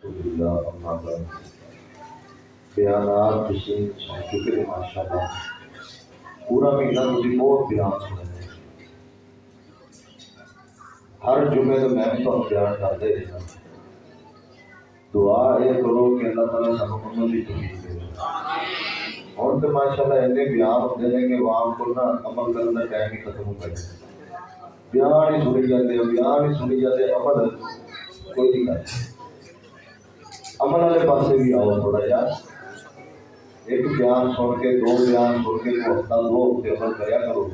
الحمدللہ اما بعد بیانات تسی سن چکے ہیں ماشاءاللہ پورا مہینہ تسی بہت بیان سنے ہر جمعے تو میں بھی تمہیں بیان کرتے رہنا دعا یہ کرو کہ اللہ تعالیٰ سب کو بھی توفیق دے اور تو ماشاءاللہ ایسے بیان ہوتے ہیں کہ وہاں کو نا عمل کرنے کا ٹائم ہی ختم ہو گیا بیان ہی سنی جاتے عمل کوئی نہیں کرتا عمل والے پاسے بھی آؤ تھوڑا یار ایک بیان سن کے دو بیان سن کے ہفتہ دو ہفتے عمل کریا کرو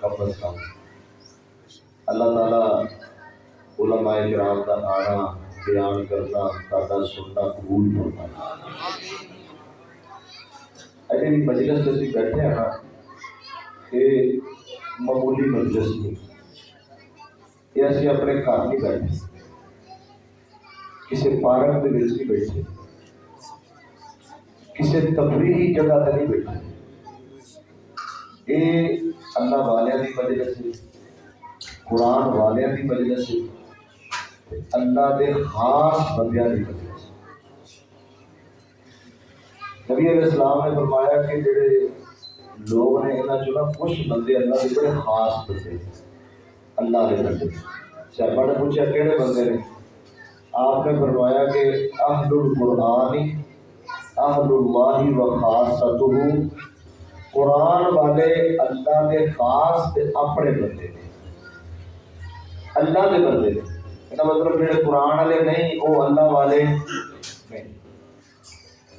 کم از کم اللہ تعالیٰ علماء کرام کا آنا بیان کرنا تاکہ سننا قبول کرنا ایسے بھی مجلس سے بیٹھے ہیں نا یہ معمولی مجلس نہیں یہ ایسے اپنے گھر نہیں بیٹھے کسی پارک کے وچ نہیں بیٹھے کسی تفریحی جگہ تے نہیں بیٹھے یہ اللہ والیاں دی مجلس ہے قرآن والیاں دی مجلس ہے اللہ دے خاص بندیاں دی مجلس نبی علیہ السلام نے فرمایا کہ جڑے لوگ نے انہاں چوں نا کچھ بندے اللہ دے بڑے خاص بندے اللہ دے بندے صحابہ نے پوچھا کہڑے بندے نے آپ نے فرمایا کہ اہل القرآن اہل اللہ و خاصتہ قرآن والے اللہ دے خاص تے اپنے بندے نے اللہ دے بندے نے اس مطلب جڑے قرآن والے نہیں وہ اللہ والے نہیں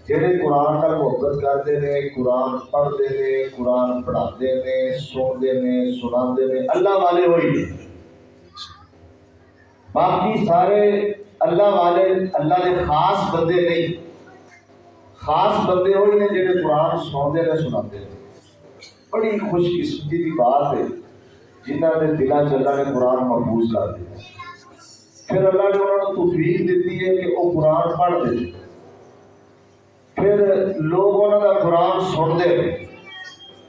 جڑے قرآن نال محبت کرتے ہیں قرآن پڑھتے ہیں قرآن پڑھاتے ہیں سنتے ہیں سناتے ہیں اللہ والے وہی ہیں باقی سارے اللہ والے اللہ دے خاص بندے نہیں خاص بندے وہی ہیں جڑے قرآن سنتے ہیں سناتے ہیں بڑی خوش قسمتی کی بات ہے جنہاں نے دلاں چ اللہ نے قرآن محفوظ کر دیا پھر اللہ نے انہوں نے توفیق دیتی ہے کہ وہ قرآن پڑھتے ہیں پھر لوگ انہوں کا قرآن سنتے ہیں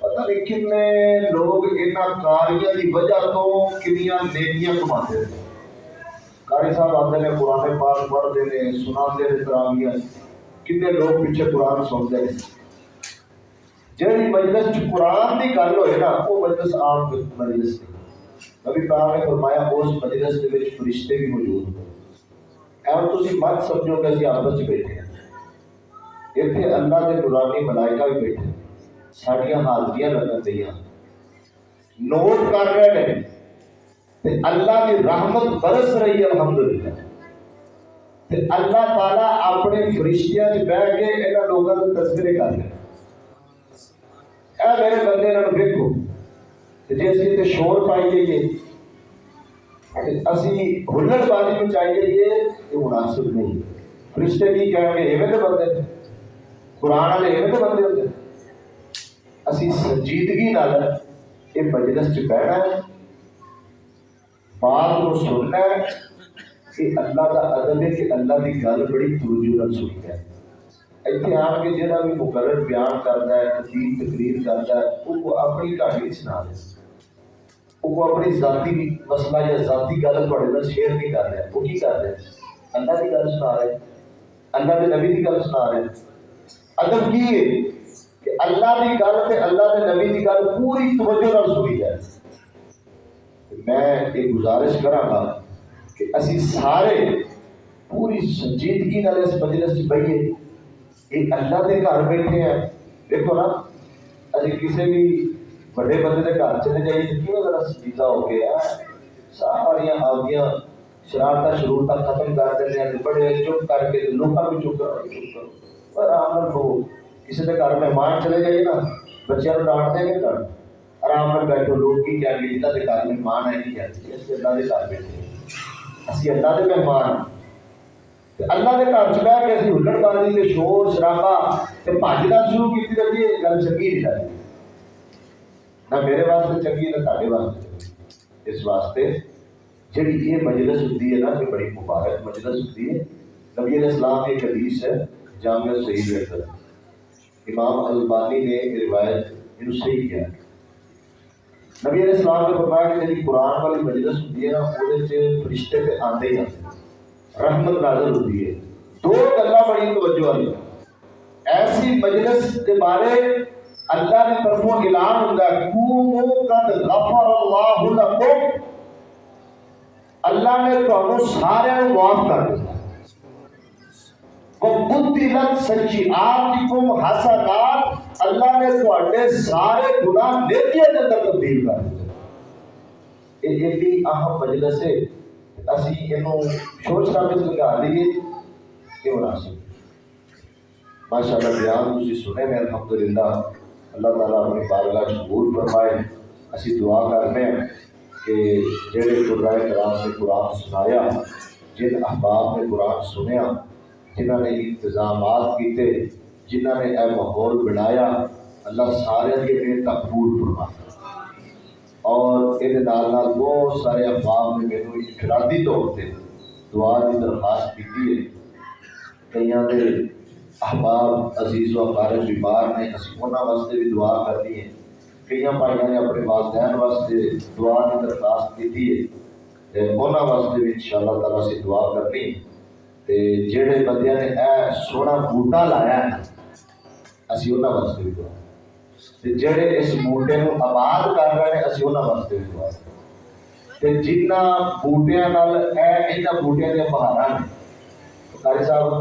پتہ نہیں کنے لوگ انہاں کاریاں کی وجہ تو کنیاں نیکیاں کماتے ہیں قاری صاحب آتے ہیں قرآن پاک پڑھتے ہیں سناتے ہیں تراویحاں کنے لوگ پیچھے قرآن سنتے ہیں جہی مجلس قرآن کی گل ہوئے نا وہ مجلس عام مجلس نہیں نبی پاک نے فرمایا اس مجلس کے فرشتے بھی موجود ہیں اور تسی مت سمجھو کہ اسی آپس بیٹھے ہیں اتنے اللہ کے نورانی ملائکہ بھی بیٹھے ہیں ساڑیاں حاضریاں لگن دیاں نوٹ کر رہے ہیں تے اللہ کی رحمت برس رہی ہے الحمدللہ تے اللہ تعالیٰ اپنے فرشتیاں چ بیٹھ کے انہاں لوگاں دے تذکرے کر رہے ہیں اے میرے بندے انہاں نوں ویکھو جی اسی تے شور پائی جائیے اسی ہلڑ بازی میں چاہیے یہ مناسب نہیں فرشتے کی کہیں گے ایویں تے بندے قرآن والے ایویں تے بندے ہوتے اسی سنجیدگی نال یہ مجلس چ بیٹھنا ہے بات کو سننا ہے کہ اللہ کا ادب ہے کہ اللہ کی گل بڑی توجہ نال سنی ہے اتنے آن کے جہاں بھی مقرر بیان کرتا ہے تقریر کرتا ہے وہ اپنی کہانی نہیں سنا رہے وہ اپنی ذاتی مسئلہ یا ذاتی گل تھوڑے نال شیئر نہیں کر رہے وہ کی کر رہے اللہ کی گل سنا رہے اللہ کے نبی کی گل سنا رہے ادب کی ہے کہ اللہ کی گل تے اللہ کے نبی کی گل پوری توجہ نال سنی جائے میں ایک گزارش کراں گا کہ اسی سارے پوری سنجیدگی نال اس مجلس چ بیٹھے یہ اللہ کے گھر بیٹھے ہیں دیکھو نا ابھی کسی بھی بڑے بندے کے گھر چلے جائیے تو کیوں ذرا سجیدہ ہو گیا ساریاں آگیاں شرارتیں شرورتیں ختم کر دیتے ہیں بڑے چپ کر کے لوگوں بھی چپ کرو پر آرام نال لو کسی کے گھر مہمان چلے جائیے نا بچوں کو ڈانٹ دیں گے گھر آرام نال بیٹھو لوگ کی کہیں گے جنہاں کے گھر مہمان آئے نہیں جاتے اس اللہ کے گھر بیٹھے اسی اللہ کے مہمان اللہ کے گھر چ بیٹھ کے اسی ہلڑ بازی تے شور شرابہ تے بھجنا شروع کی رہیے گل چنگی نہیں لگتی نہ میرے واسطے چنگی نہ تھوڑے واسطے اس واسطے جڑی یہ مجلس ہوتی ہے نا یہ بڑی مبارک مجلس ہوتی ہے نبی علیہ السلام کی ایک حدیث ہے جامع صحیح کے اندر امام البانی نے روایت انہوں صحیح کیا نبی علیہ السلام نے فرمایا کہ جی قرآن والی مجلس ہوتی ہے نا وہ فرشتے پہ آتے ہی آتے رحمت نازل ہوتی ہے دو توجہ والی ایسی مجلس کے بارے اللہ نے طرفوں اعلان ہوتا ہے قوموا قد غفر اللہ لکم، اللہ نے تمہیں سارے معاف کر دیا، وَبُدِّلَتْ سَيِّئَاتِكُمْ حَسَنَاتٍ، اللہ نے تواڈے سارے گناہ نیکیاں دے اندر تبدیل کر دیتے۔ یہ ایڈی اہم مجلس ہے، اسی اینوں شور ثابت لگا لیے کہ مناسب ماشاءاللہ بیان تسی سنے میں الحمدللہ اللہ تعالیٰ اپنی بارگاہ قبول فرمائے۔ اسی دعا کرنے ہیں کہ جڑے قرآن کرام نے قرآن سنایا، جن احباب نے قرآن سنیا، جنہوں نے انتظامات کیتے، جنہوں نے اے ماحول بنایا، اللہ سارے کے محنت قبول فرمائے۔ اور یہ بہت سارے احباب نے میرے انفرادی طور پہ دعا کی درخواست کی ہے۔ کئی احباب عزیز و اقارب بیمار نے، اسی انہاں واسطے بھی دعا کرنی ہے۔ کئی بھائیوں نے اپنے والدین واسطے دعا کی درخواست کی ہے، انہاں واسطے بھی انشاءاللہ تعالیٰ سے دعا کرنی ہے۔ تے جڑے بندیاں نے اے سونا بوٹا لایا ہے اسی انہاں واسطے بھی دعا، تے جڑے اس بوٹے نو آباد کر رہے ہیں اسی انہاں واسطے بھی دعا، تے جنہ بوٹیاں نال انہاں بوٹیاں دے بہاراں نے قاری صاحب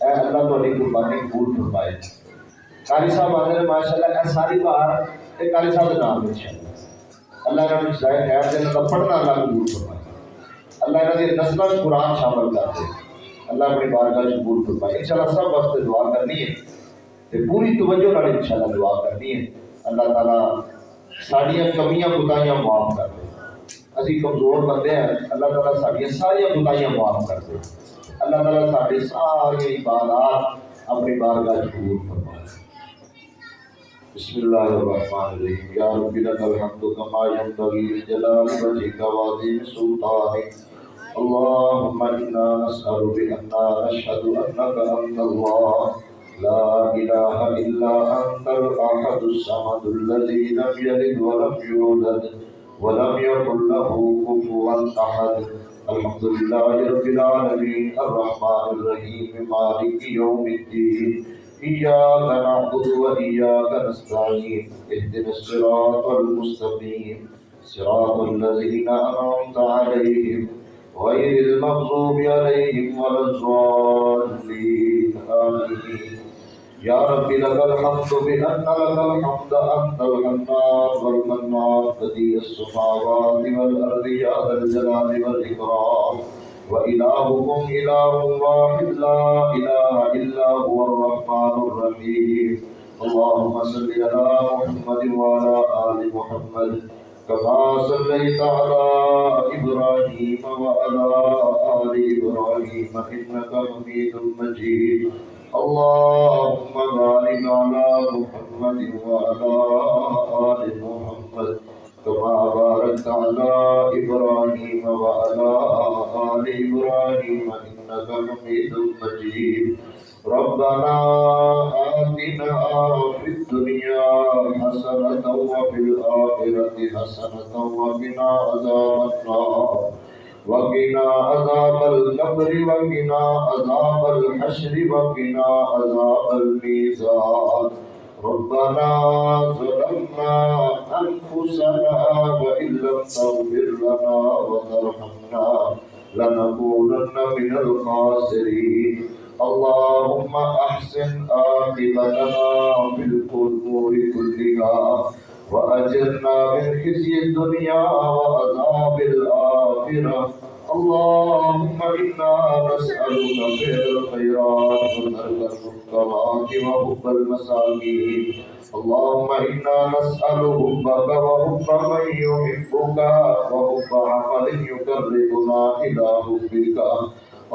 اے اللہ تہاڈی قربانی قبول فرمائے۔ قاری صاحب آدھے نے ماشاءاللہ اے ساری بہار تے قاری صاحب دے نام وچ اللہ انہاں نوں جزائے خیر دے، انہاں دا پڑھنا اللہ قبول فرمائے، اللہ انہاں دی نسلاں وچ قرآن شامل کر دے، اللہ اپنی بارگاہ قبول فرمائے۔ انشاءاللہ سب واسطے دعا کرنی ہے تے پوری توجہ نال انشاءاللہ دعا کرنی ہے۔ اللہ تعالیٰ ساڈیاں کمیاں کوتاہیاں معاف کر دے، اسی کمزور بندے ہیں، اللہ تعالیٰ ساڈیاں ساریاں کوتاہیاں معاف کر دے، اللہ تعالیٰ ساڈی ساری عبادات اپنی بارگاہ قبول فرمائے۔ بسم اللہ الرحمن الرحیم۔ یا رب لک الحمد کما ینبغی لجلال وجهک وعظیم سلطانک، اللهم انا نسأل بأننا نشهد انك انت الله لا اله الا انت الاحد الصمد الذي لم يلد ولم يولد ولم يكن له كفوا احد، الحمد لله رب العالمين الرحمن الرحيم مالك يوم الدين، إياك نعبد وإياك نستعين، اهدنا الصراط المستقيم صراط الذين أنعمت عليهم غير المغضوب عليهم ولا الضالين آمين۔ یا رب لك الحمد بأن لك الحمد أنت الحنان والمنان بديع السماوات والأرض يا ذا الجلال والإكرام، وإلهكم إله واحد لا إله إلا هو الرحمن الرحيم، اللهم صل على محمد وعلى آل محمد كما صليت على إبراهيم وعلى آل إبراهيم إنك حميد مجيد، اللهم بارك على محمد وعلى آل محمد كما باركت على إبراهيم وعلى آل إبراهيم إنك حميد مجيد، ربنا آتنا في الدنيا حسنة وفي الآخرة حسنة وقنا عذاب النار، وقنا عذاب القبر وقنا عذاب الحشر وقنا عذاب الميزان، ربنا ظلمنا أنفسنا وإن لم تغفر لنا وترحمنا لنكونن من الخاسرين، اللهم أحسن عاقبتنا في الأمور كلها وأجرنا من خزي الدنيا وعذاب الآخرة، اللهم إنا نسألك فعل الخيرات وترك المنكرات وحب المساكين، اللهم إنا نسأل حبك وحب من يحبك وحب عمل يقربنا إلى حبك،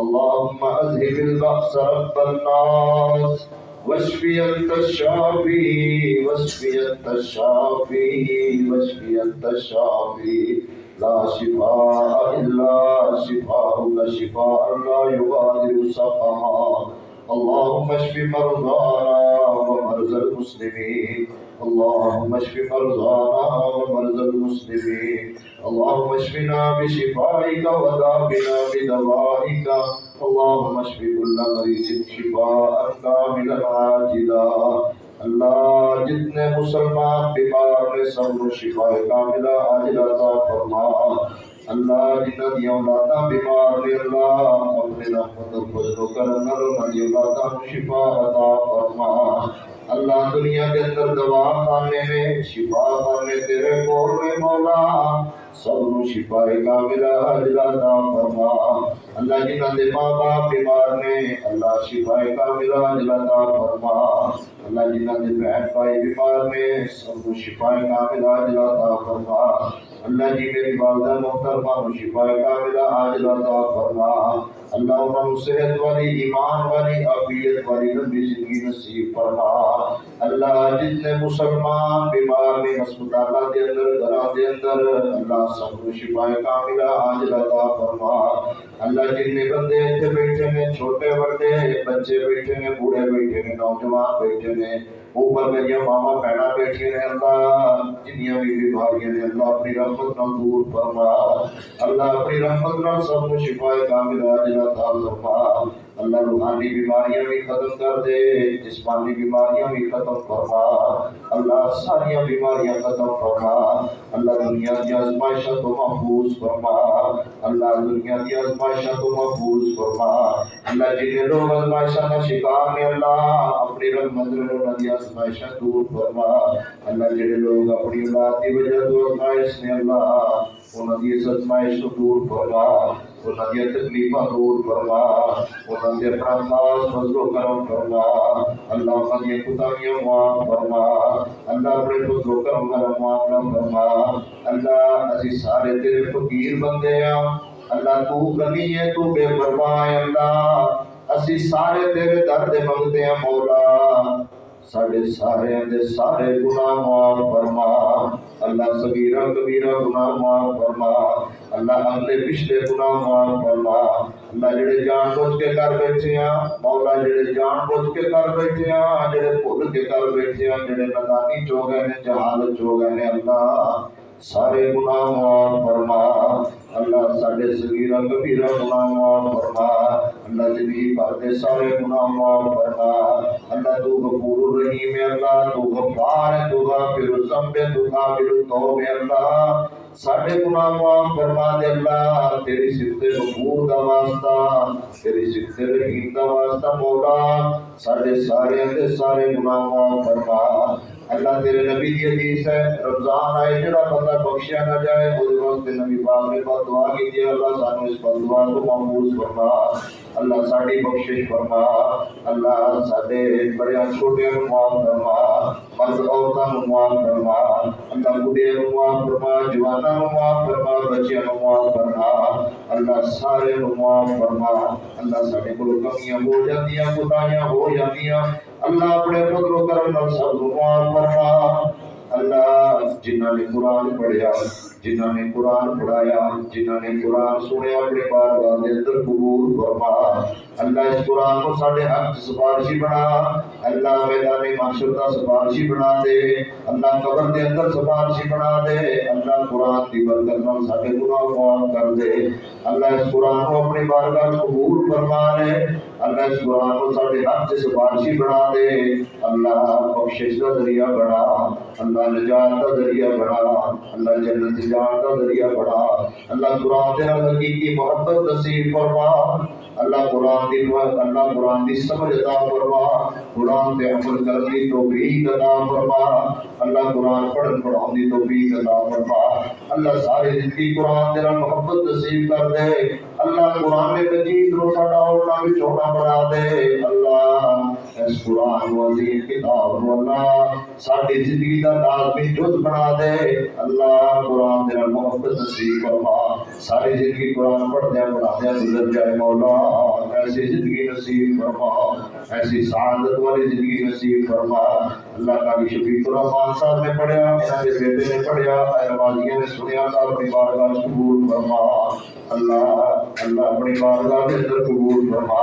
اللهم أذهب البأس رب الناس واشفي أنت الشافي واشفي أنت الشافي واشفي أنت الشافي، لا شفاء إلا شفاءك شفاء لا يغادر سقما، اللهم اشف مرضانا ومرضى المسلمين اللهم اشف مرضانا ومرضى المسلمين اللهم اشفنا بشفائك وداونا بدوائك اللهم اشف كل مریض شفاء کاملا عاجلا اللہ جتنے مسلمان بیمار ہیں سب کو شفا کاملہ عاجلہ عطا فرما اللہ جنہ دی اولاداں بیمار نے اللہ اپنے رحمت و فضل و کرم نال انہاں دی اولاداں کو شفا عطا فرما اللہ دنیا کے اندر دوا خانے میں شفا خانے تیرے کول میں مولا سب کو شفا کاملہ عاجلہ عطا فرما اللہ جنہ دے ماں باپ بیمار نے اللہ شفا کاملہ عاجلہ عطا فرما اللہ جنہ دے بہن بھائی بیمار نے سب کو شفا کاملہ عاجلہ عطا فرما اللہ جی میری والدہ محترمہ کو شفا کاملہ عاجلہ عطا فرما اللہ انہوں صحت والی ایمان والی عافیت والی لمبی زندگی نصیب فرما اللہ جتنے مسلمان بیمار نے ہسپتالوں کے اندر گھراں دے اندر اللہ سب کو شفا کاملہ عاجلہ عطا فرما اللہ جتنے بندے اتنے بیٹھے ہیں چھوٹے بڑے بچے بیٹھے ہیں بوڑھے بیٹھے ہیں نوجوان بیٹھے ہیں اوپر میری ماما بہنا بیٹھی ہیں اللہ جنیاں بھی بیماریاں نے اللہ اپنی رحمت نال دور فرما اللہ اپنی رحمت نال سب کو شفا کاملہ عاجلہ عطا فرما اللہ روحانی بیماریاں بھی ختم کر دے جسمانی بیماریاں بھی ختم فرما اللہ ساری بیماریاں ختم فرما اللہ دنیا کی آزمائشوں کو محفوظ فرما اللہ دنیا کی آزمائشوں کو محفوظ فرما اللہ جنہیں لوگ آزمائشوں کا شکار نے اللہ اپنی رحمت نے آزمائشاں دور فرما اللہ جڑے لوگ اپنی اولاد کی وجہ تو آزمائش نے اللہ انہاں دی اس آزمائش کو دور فرما انہاں دی تکلیفاں دور فرما انہاں دے اپنا خاص فضل و کرم فرما اللہ انہاں دی خطائیاں معاف فرما اللہ اپنے فضل و کرم معاف فرما اللہ اسی سارے تیرے فقیر بندے ہیں اللہ تو غنی ہے تو بے پرواہ ہے اللہ اسی سارے تیرے در دے منگتے ہیں مولا ساڑھے سارے اندے سارے گناہ معاف فرما اللہ صغیرہ کبیرہ گناہ معاف فرما اللہ اگلے پچھلے گناہ معاف فرما اللہ جڑے جان بوجھ کے کر بیٹھے ہیں مولا جڑے جان بوجھ کے کر بیٹھے ہیں جڑے بھول کے کر بیٹھے ہیں جڑے نادانی چ ہو گئے ہیں جہالت چ ہو گئے ہیں اللہ سارے گناہ معاف فرما اللہ ساڑھے صغیرہ کبیرہ گناہ معاف فرما اللہ زندگی بھر دے سارے گناہ معاف فرما اللہ تو غفور الرحیم ہے اللہ تو غفار ہے تو غافر الذنب ہے تو قابل التوب ہے اللہ ساڑھے گناہ معاف فرما دے اللہ تیری صفت غفور دا واسطہ تیری صفت رحیم دا واسطہ مولا ساڑھے سارے اندے سارے گناہ معاف فرما اللہ تیرے نبی کی حدیث ہے رمضان آئے جڑا بندہ بخشیا نہ جائے وہ واسطے نبی پاک نے بد دعا کی تھی اللہ سانو اس بد دعا کو محفوظ فرما اللہ ساڑی بخشش فرما اللہ ساڈے بڑے چھوٹے کو معاف فرما مرد عورتاں کو معاف فرما اللہ بوڑھے کو معاف فرما جواناں کو معاف فرما بچیاں کو معاف فرما اللہ سارے کو معاف فرما اللہ ساڈے کول کمیاں ہو جاندیاں کوتاہیاں ہو جاندیاں اللہ اپنے فضل و کرم نال سب کو معاف فرما اللہ جنہاں نے قرآن پڑھیا جنہاں نے قرآن پڑھایا جنہاں نے قرآن سنیا اپنے بارگاہ دے اندر قبول فرما اللہ اس قرآن کو ساڈے حق سفارشی بنا اللہ میدان محشر کا سفارشی بنا دے اللہ قبر دے اندر سفارشی بنا دے اللہ قرآن کی برکت نال ساڈے گناہ معاف کر دے اللہ اس قرآن کو اپنی بارگاہ قبول فرما لے اللہ اس قرآن کو ساڈے حق سفارشی بنا دے اللہ بخشش کا ذریعہ بنا اللہ نجات کا ذریعہ بنا اللہ جنت جان کا ذریعہ بنا اللہ قرآن دے نال حقیقی محبت نصیب فرما اللہ قرآن دی سمجھ عطا فرما قرآن پہ عمل کرنے کی توفیق عطا فرما اللہ قرآن پڑھن پڑھاؤں دی توفیق عطا فرما اللہ ساری زندگی قرآن دے نال محبت نصیب کر دے اللہ قرآن مجید رو ساڈا اولا وچ ہونا بنا دے اللہ اس قرآن و عظیم کتاب نو اللہ ساری زندگی دا لازمی جز بنا دے اللہ قرآن دے نال محبت نصیب فرما ساری زندگی قرآن پڑھدے پڑھاندے گزر جائے مولا ایسی زندگی نصیب فرما ایسی سعادت والی زندگی نصیب فرما اللہ کا بھی شفیق الرحمان صاحب نے پڑھیا انہاں دے بیٹے نے پڑھیا اہلوالیاں نے سنیا تا اپنی بارگاہ قبول فرما اللہ اپنی بارگاہ کے اندر قبول فرما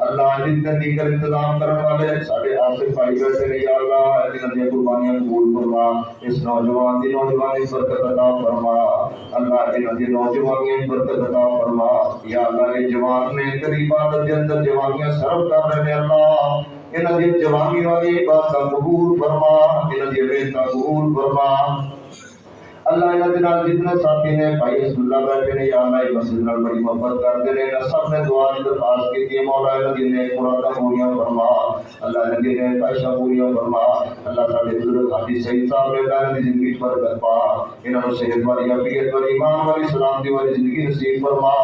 اللہ جتنے دیگر انتظام کرنے والے سارے آصف بھائی بیٹھے نے یا اللہ انہاں دی قربانیاں قبول فرما اس نوجوان دی نوجوانی برکت عطا فرما اللہ انہاں دی نوجوانیاں برکت عطا فرما یا اللہ یہ جوان نے تیری عبادت کے اندر جوانیاں صرف کر رہے ہیں اللہ انہاں دی جوانی والی عبادت قبول فرما انہاں دی محنت قبول فرما اللہ انہاں دے نال جتنے ساتھی نے بھائی رسول اللہ بیٹھے نے یا اللہ اس مسجد نال بڑی محبت کرتے نے سب نے دعا کی درخواست کی ہے مولا انہاں دی نیک مراداں پوریاں فرما اللہ انہاں دی نیک خواہشاں پوریاں فرما اللہ ساڈے بزرگ حاجی سعید صاحب نے انہاں دی زندگی پر برکت پا انہاں نوں صحت والی عافیت والی ایمان والی سلامتی والی زندگی نصیب فرما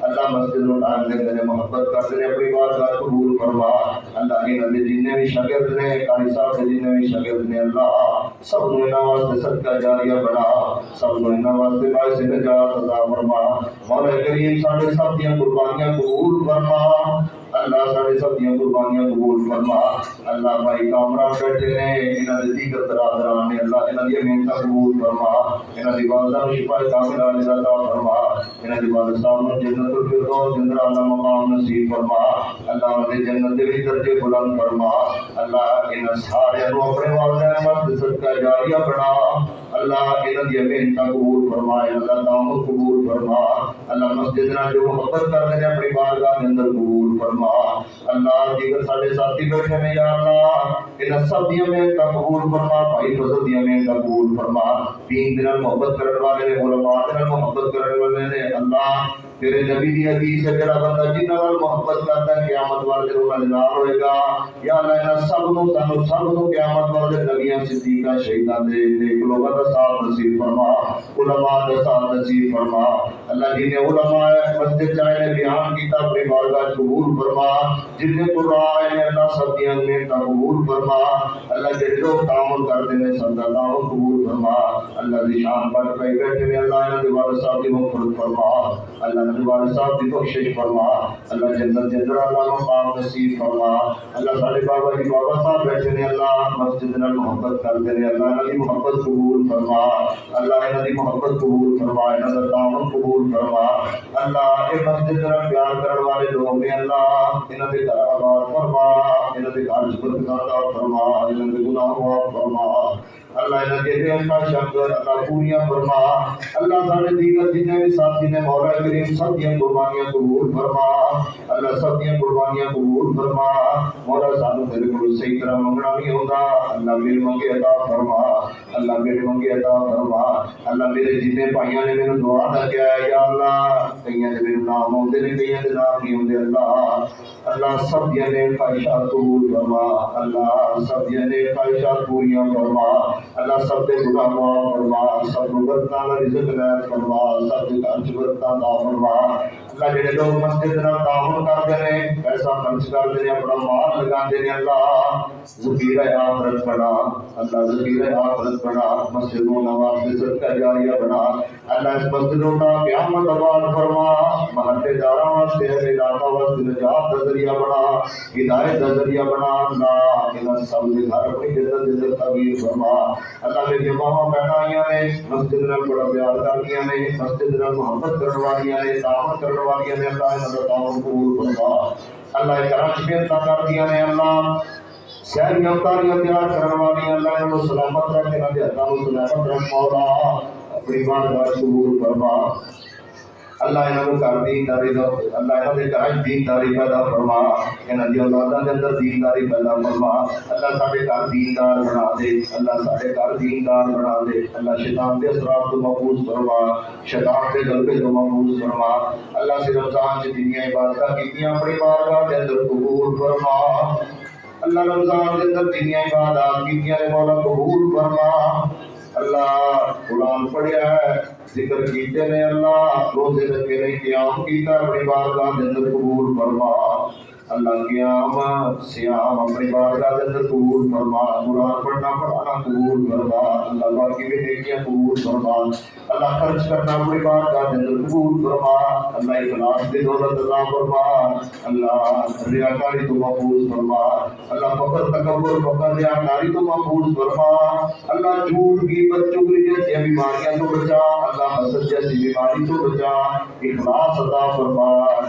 اللہ مسجد نوں قائم رکھنے نے محبت کرتے نے اپنی بارگاہ قبول فرما اللہ انہاں دے جتنے بھی شاگرد نے قاری صاحب دے جتنے بھی شاگرد نے اللہ سب نوں انہاں واسطے صدقہ جاریہ بنا سب کو انہاں واسطے باعث نجات عطا فرما مولا کریم ساڈے سب دیاں قربانیاں قبول فرما اللہ ساڈے سب دیاں قربانیاں قبول فرما اللہ بھائی کامران بیٹھے نے انہاں دے دیگر برادران نے اللہ انہاں دی محنت قبول فرما انہاں دی والدہ نوں شفا کاملہ عطا فرما انہاں دی والد صاحب نوں جنت الفردوس اندر اعلی مقام نصیب فرما اللہ انہاں دے جنت دے وچ درجے بلند فرما اللہ انہاں سارے نوں اپنے والدین واسطے صدقہ جاریہ بنا اللہ انہاں دی محنت قبول فرما اللہ دعوت قبول فرما اللہ مسجد نال جو محبت کرتے ہیں اپنی بارگاہ کے اندر قبول فرما اللہ دیگر سارے ساتھی بیٹھے ہیں یا اللہ انہاں سب دی محنت قبول فرما بھائی فضل دی محنت قبول فرما دین دے نال محبت کرنے والے نے علماء دے نال محبت کرنے والے نے اللہ تیرے نبی دی حدیث ہے جڑا بندہ جنہاں نال محبت کرتا ہے قیامت والے دن انہاں نال ہوئے گا یا اللہ انہاں سب نوں سانو سب نوں قیامت والے نبیاں صدیقاں شہیداں دے نیک لوکاں دا ساتھ نصیب فرما علماء دا ساتھ نصیب فرما اللہ جی نے علماء مسجد چاہے نے بیان کیتا اپنی بارگاہ قبول فرما جن نے قرآن نے اللہ سب دیاں محنتاں قبول فرما اللہ جڑے لوگ تعامل کرتے ہیں سب دا تعامل قبول فرما اللہ دی شان پر پہ بیٹھے نے اللہ انہاں دے والد صاحب دی مغفرت فرما اللہ انہاں دے والد صاحب دی بخشش فرما اللہ جنت دے اندر اللہ مقام نصیب فرما اللہ سارے بابا جی بابا صاحب بیٹھے نے اللہ مسجد نال محبت کرتے ہیں اللہ انہاں دی محبت قبول فرما اللہ انہاں دی محبت قبول فرما انہاں دا تعامل قبول فرما اللہ اے مسجد نال پیار کرنے والے لوگ نے اللہ انہاں دے گھر آباد فرما انہاں دے گھر برکت عطا فرما انہاں دے گناہ معاف فرما اللہ انہاں دے دل کا شکر اللہ پوریاں فرما اللہ سارے دیگر جتنے بھی ساتھی نے مولا کریم سب دیاں قربانیاں قبول فرما اللہ سب دیاں قربانیاں قبول فرما مولا سانو تیرے کول صحیح طرح منگنا نہیں ہوندا اللہ میرے منگے عطا فرما اللہ میرے منگے عطا فرما اللہ میرے جتنے بھائیاں نے مینوں دعا دا کیا ہے یا اللہ کئیاں دے میرے نام ہوندے نے کئیاں دے نام نہیں ہوندے اللہ اللہ سب دیاں نے خواہشات قبول فرما اللہ سب دیاں نے خواہشات پوریاں فرما اللہ سب دے گناہ معاف فرما سب نوں برکت نال رزق عطا فرما سب دے گھر وچ برکت عطا فرما اللہ جڑے لوگ مسجد نال تعاون کردے نے پیسہ خرچ کردے نے اپنا مال لگاندے نے اللہ ذخیرہ آخرت بنا اللہ ذخیرہ آخرت بنا مسجدوں نواز سے صدقہ جاریہ بنا اللہ اس مسجدوں کا قیامت آباد فرما محلے داراں واسطے علاقہ واسطے نجات کا ذریعہ بنا ہدایت کا ذریعہ بنا اللہ انہاں سب دے گھر اپنی جنت دے اندر تعمیر فرما اللہ میری ماواں بہنائیاں نے مسجد نال بڑا پیار کردیاں نے مسجد نال محبت کرنے والیاں نے تعاون کرنے والیاں نے اللہ انہاں دا تعاون قبول فرما اللہ کرم محنتاں کردیاں نے اللہ شہری اوتاریاں تیار کرنے والیاں اللہ انہاں نوں سلامت رکھ انہاں دے ہتھاں نوں سلامت رکھ مولا اپنی بارگاہ قبول فرما اللہ انہاں نوں گھر دینداری دو اللہ انہاں دے گھر دینداری پیدا فرما انہاں دی اولاداں دے اندر دینداری پیدا فرما اللہ ساڈے گھر دیندار بنا دے اللہ ساڈے گھر دیندار بنا دے اللہ شیطان دے اثرات تو محفوظ فرما شیطان دے غلبے تو محفوظ فرما اللہ سے رمضان چ جنیاں عبادتاں کیتیاں اپنی بارگاہ دے اندر قبول فرما اللہ رمضان دے اندر جنیاں عبادات کیتیاں نے مولا قبول فرما اللہ قرآن پڑھیا ہے ذکر کیتے نے اللہ روزے رکھے نے قیام کیتا اپنی بارگاہ دے اندر قبول فرما اللہ قیام سیام اپنی بارگاہ دے اندر قبول فرما قرآن پڑھنا پڑھانا قبول فرما اللہ باقی بھی نیکیاں قبول فرما اللہ خرچ کرنا اپنی بارگاہ دے اندر قبول فرما اللہ اخلاص دی دولت عطا فرما اللہ ریاکاری تو محفوظ فرما اللہ فقر تکبر فقر ریاکاری تو محفوظ فرما اللہ جھوٹ غیبت چغلی جیسی بیماریاں تو بچا اللہ حسد جیسی بیماری تو بچا اخلاص عطا فرما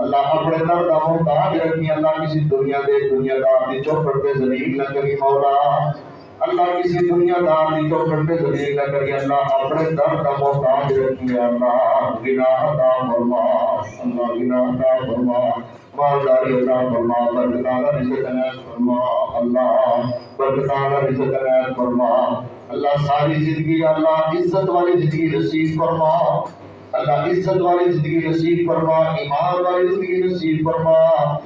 اللہ اپنے در دا محتاج رکھی اللہ کسی دنیا دار دی چوکھٹ تے ذلیل نہ کری مولا اللہ کسی دنیا دار دی چوکھٹ تے ذلیل نہ کری اللہ اپنے در دا محتاج رکھی اللہ گناہ عطا فرما اللہ گناہ عطا فرما مالداری عطا فرما برکتانہ رزق عنایت فرما اللہ برکتانہ رزق عنایت فرما اللہ ساری زندگی اللہ عزت والی زندگی نصیب فرما اللہ عزت والی زندگی نصیب فرما ایمان والی زندگی نصیب فرما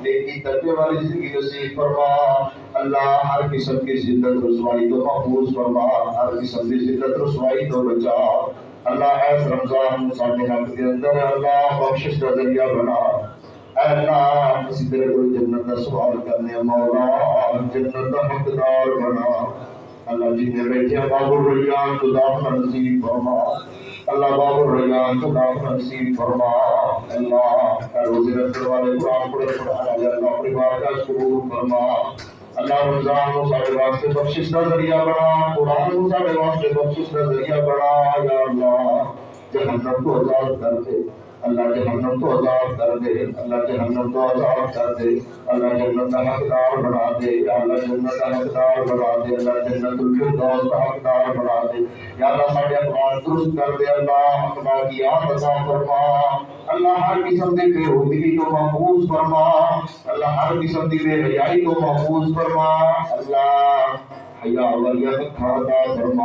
نیکی تقوی والی زندگی نصیب فرما اللہ ہر قسم کی ذلت رسوائی تو محفوظ فرما ہر قسم کی ذلت رسوائی تو بچا اللہ ایس رمضان ساڈے حق کے اندر اللہ بخشش کا ذریعہ بنا اے اللہ کسی طرح کوئی جنت کا سوال کرنے مولا جنت کا حقدار بنا اللہ جنہیں بیٹھے باب الریان کو داخل نصیب فرما اللہ باب الریان کو داخل نصیب فرما اللہ روزے رکھنے والے قرآن پڑھنے والے اللہ اپنی بارگاہ قبول فرما اللہ رمضان کو سارے واسطے بخشش کا ذریعہ بنا قرآن کو سارے واسطے بخشش کا ذریعہ بنا یا اللہ جہنم کو آزاد کر دے اللہ جہنم کو آزاد کر دے اللہ جہنم کو آزاد کر دے اللہ جنت کا حقدار بنا دے یا اللہ جنت کا حقدار بنا دے اللہ جنت الفردوس کا حقدار بنا دے یا اللہ سارے اقوال درست کر دے اللہ اپنا کی یاد عطا فرما اللہ ہر قسم کی بے حودگی کو محفوظ فرما اللہ ہر قسم کی بے حیائی کو محفوظ فرما اللہ حیا والیت عطا فرما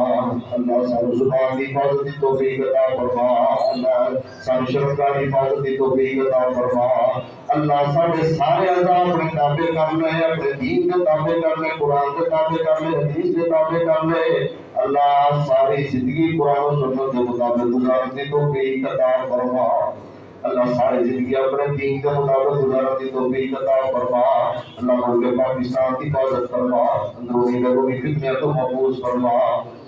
اللہ سارے زبان کی حفاظت کی توفیق عطا فرما اللہ سارے شرم کی حفاظت کی توفیق عطا فرما اللہ سارے اعضاء اپنے تابع کر لے اپنے دین کے تابع کر لے قرآن کے تابع کر لے حدیث کے تابع کر لے اللہ ساری زندگی قرآن و سنت کے مطابق گزارنے کی توفیق عطا فرما اللہ ساری زندگی اپنے دین کے مطابق گزارنے کی توفیق عطا فرما اللہ ملک پاکستان کی حفاظت فرما اندرونی بیرونی فتنہ تو محفوظ فرما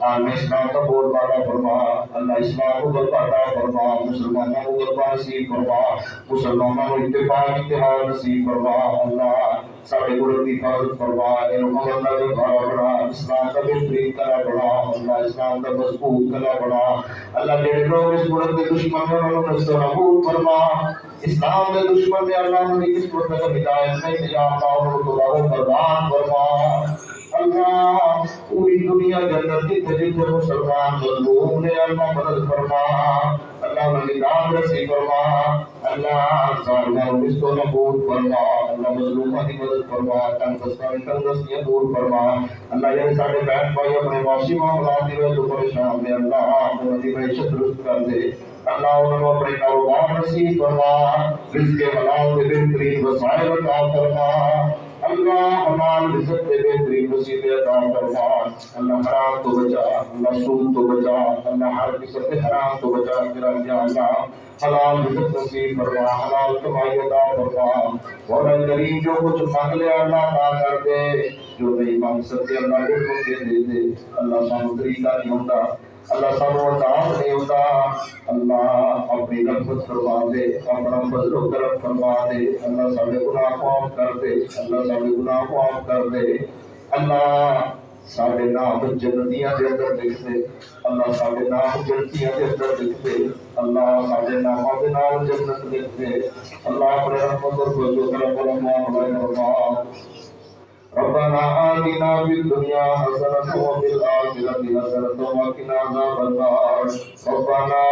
عالم اسلام کا بول بالا فرما اللہ اسلام کو غلبہ عطا فرما مسلمانوں کو غلبہ نصیب فرما مسلمانوں کو اتفاق اتحاد نصیب فرما اللہ سارے ملک کی حفاظت فرما علم اللہ کا بھارا بڑا اسلام کا بہترین کلا بڑا اللہ اسلام کا مضبوط کلا بڑا اللہ جڑے لوگ اس ملک کے دشمن ہیں انہوں نے نابود فرما اسلام کے دشمن نے اللہ نے اس ملک کو ہدایت نہیں دیا اللہ انہوں کو تباہ و برباد فرما اللہ پوری دنیا کے اندر جتنے مسلمان مظلوم نے اللہ مدد فرما اللہ مدد رسی فرما اللہ ظالموں اس کو نابود فرما اللہ مظلوموں کی مدد فرما تنگستیاں دور فرما اللہ یہ سارے بہن بھائی اپنے معاشی معاملات میں جو پریشان ہیں اللہ انہوں کی معیشت درست کر دے اللہ انہوں اپنے کاروبار نصیب فرما رزق حلال کے بہترین وسائل عطا فرما اللہ حلال رزق کے بہترین وسیلے عطا فرما اللہ حرام تو بچا اللہ سود تو بچا اللہ ہر قسم کے حرام تو بچا میرا یا اللہ حلال رزق نصیب فرما حلال کمائی عطا فرما مولا کریم جو کچھ مانگ لے اللہ عطا کر دے جو نہیں مانگ سکتے اللہ کے دے دے اللہ سانو طریقہ نہیں ہوتا اللہ سانو عطا نہیں ہوتا اللہ اپنی رحمت فرما دے اپنا فضل و کرم فرما دے اللہ سارے گناہ معاف کر دے اللہ سارے گناہ معاف کر دے اللہ سارے نام جنتیاں دے اندر لکھ دے اللہ سارے نام جنتیاں دے اندر لکھ دے اللہ سارے ناموں کے نام جنت لکھ دے اللہ اپنے رحمت اور فضل و کرم فرما ربنا آتنا في الدنيا حسنة وفي الآخرة حسنة وقنا عذاب النار ربنا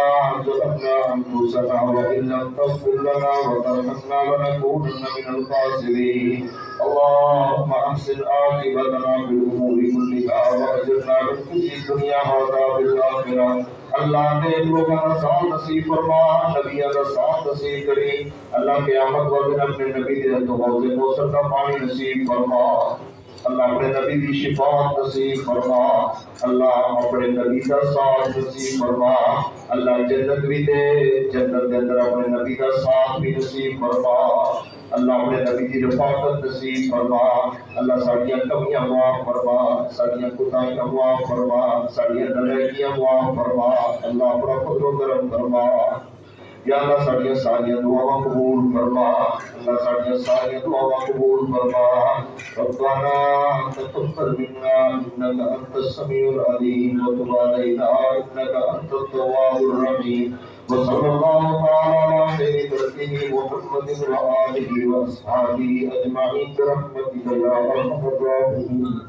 ظلمنا أنفسنا وإن لم تغفر لنا وترحمنا لنكونن من الخاسرين اللهم أحسن عاقبتنا في الأمور كلها وأجرنا من خزي الدنيا وعذاب الآخرة اللہ نے لوگوں کا ساتھ نصیب فرما نبی کا ساتھ نصیب کری اللہ قیامت والے دن اپنے نبی دے تو حوض کوثر کا پانی نصیب فرما اللہ اپنے نبی کی شفاعت نصیب فرما اللہ اپنے نبی کا ساتھ نصیب فرما اللہ جنت بھی دے جنت کے اندر اپنے نبی کا ساتھ بھی نصیب فرما اللہ اپنے نبی کی رفاقت نصیب فرما اللہ ساڑیاں کمیاں معاف فرما ساڑیاں کوتاہیاں معاف فرما ساڑیاں نالائکیاں معاف فرما اللہ اپنا فضل و کرم فرما یا اللہ ساڑیاں ساریاں دعاواں قبول فرما اللہ ساڑیاں ساریاں دعاواں قبول فرما ربنا تقبل منا انك انت السميع العليم وتب علينا انك انت التواب الرحيم وصلى الله تعالى على خير سيدنا محمد وآله وأصحابه أجمعين برحمتك يا أرحم الراحمين.